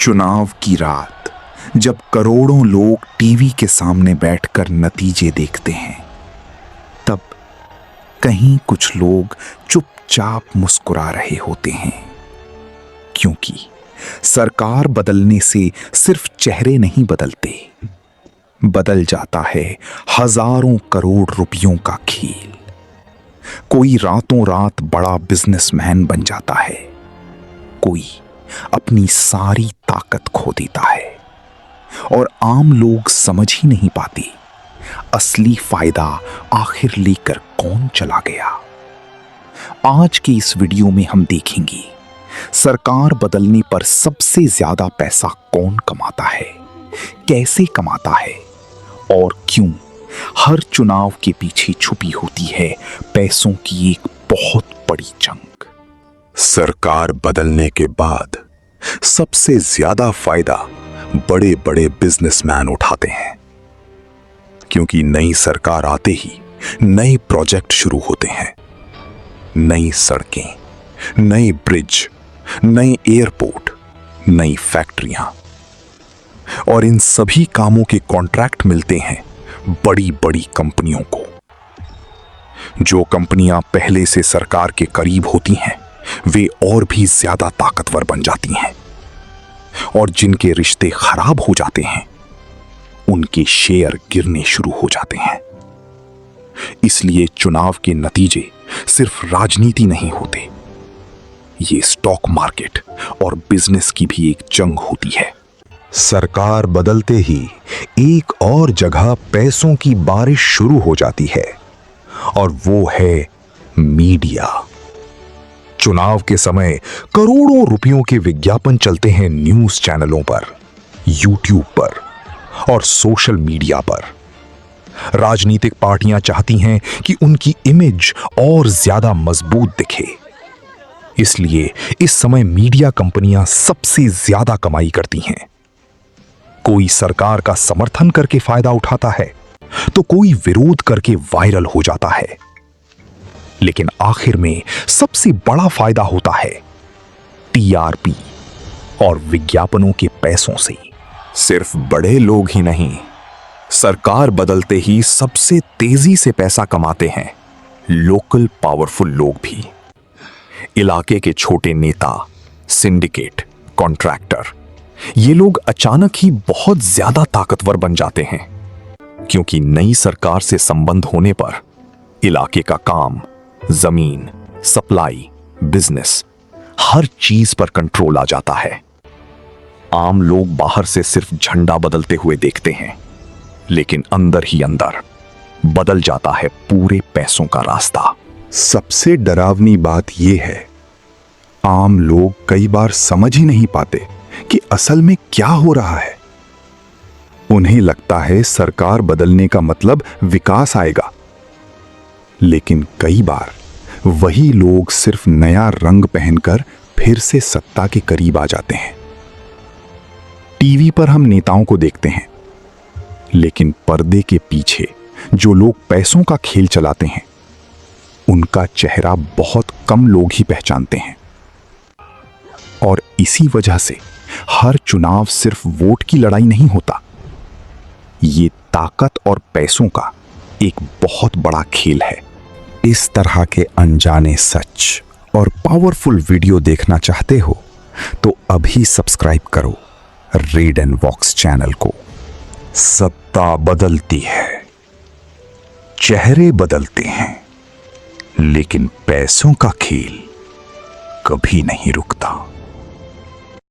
चुनाव की रात, जब करोड़ों लोग टीवी के सामने बैठकर नतीजे देखते हैं, तब कहीं कुछ लोग चुपचाप मुस्कुरा रहे होते हैं, क्योंकि सरकार बदलने से सिर्फ चेहरे नहीं बदलते, बदल जाता है हजारों करोड़ रुपयों का खेल। कोई रातों रात बड़ा बिजनेसमैन बन जाता है, कोई अपनी सारी ताकत खो देता है, और आम लोग समझ ही नहीं पाते असली फायदा आखिर लेकर कौन चला गया। आज के इस वीडियो में हम देखेंगे सरकार बदलने पर सबसे ज्यादा पैसा कौन कमाता है, कैसे कमाता है, और क्यों हर चुनाव के पीछे छुपी होती है पैसों की एक बहुत बड़ी जंग। सरकार बदलने के बाद सबसे ज्यादा फायदा बड़े बड़े बिजनेसमैन उठाते हैं, क्योंकि नई सरकार आते ही नए प्रोजेक्ट शुरू होते हैं। नई सड़कें, नए ब्रिज, नए एयरपोर्ट, नई फैक्ट्रियां, और इन सभी कामों के कॉन्ट्रैक्ट मिलते हैं बड़ी बड़ी कंपनियों को। जो कंपनियां पहले से सरकार के करीब होती हैं, वे और भी ज्यादा ताकतवर बन जाती हैं, और जिनके रिश्ते खराब हो जाते हैं, उनके शेयर गिरने शुरू हो जाते हैं। इसलिए चुनाव के नतीजे सिर्फ राजनीति नहीं होते, ये स्टॉक मार्केट और बिजनेस की भी एक जंग होती है। सरकार बदलते ही एक और जगह पैसों की बारिश शुरू हो जाती है, और वो है मीडिया। चुनाव के समय करोड़ों रुपयों के विज्ञापन चलते हैं न्यूज़ चैनलों पर, यूट्यूब पर और सोशल मीडिया पर। राजनीतिक पार्टियां चाहती हैं कि उनकी इमेज और ज्यादा मजबूत दिखे, इसलिए इस समय मीडिया कंपनियां सबसे ज्यादा कमाई करती हैं। कोई सरकार का समर्थन करके फायदा उठाता है, तो कोई विरोध करके वायरल हो जाता है, लेकिन आखिर में सबसे बड़ा फायदा होता है टीआरपी और विज्ञापनों के पैसों से। सिर्फ बड़े लोग ही नहीं, सरकार बदलते ही सबसे तेजी से पैसा कमाते हैं लोकल पावरफुल लोग भी। इलाके के छोटे नेता, सिंडिकेट, कॉन्ट्रैक्टर, ये लोग अचानक ही बहुत ज्यादा ताकतवर बन जाते हैं, क्योंकि नई सरकार से संबंध होने पर इलाके का काम, जमीन, सप्लाई, बिजनेस, हर चीज पर कंट्रोल आ जाता है। आम लोग बाहर से सिर्फ झंडा बदलते हुए देखते हैं, लेकिन अंदर ही अंदर बदल जाता है पूरे पैसों का रास्ता। सबसे डरावनी बात यह है, आम लोग कई बार समझ ही नहीं पाते कि असल में क्या हो रहा है। उन्हें लगता है सरकार बदलने का मतलब विकास आएगा, लेकिन कई बार वही लोग सिर्फ नया रंग पहनकर फिर से सत्ता के करीब आ जाते हैं। टीवी पर हम नेताओं को देखते हैं, लेकिन पर्दे के पीछे जो लोग पैसों का खेल चलाते हैं, उनका चेहरा बहुत कम लोग ही पहचानते हैं। और इसी वजह से हर चुनाव सिर्फ वोट की लड़ाई नहीं होता, ये ताकत और पैसों का एक बहुत बड़ा खेल है। इस तरह के अनजाने सच और पावरफुल वीडियो देखना चाहते हो तो अभी सब्सक्राइब करो रीड एंड वॉक्स चैनल को। सत्ता बदलती है, चेहरे बदलते हैं, लेकिन पैसों का खेल कभी नहीं रुकता।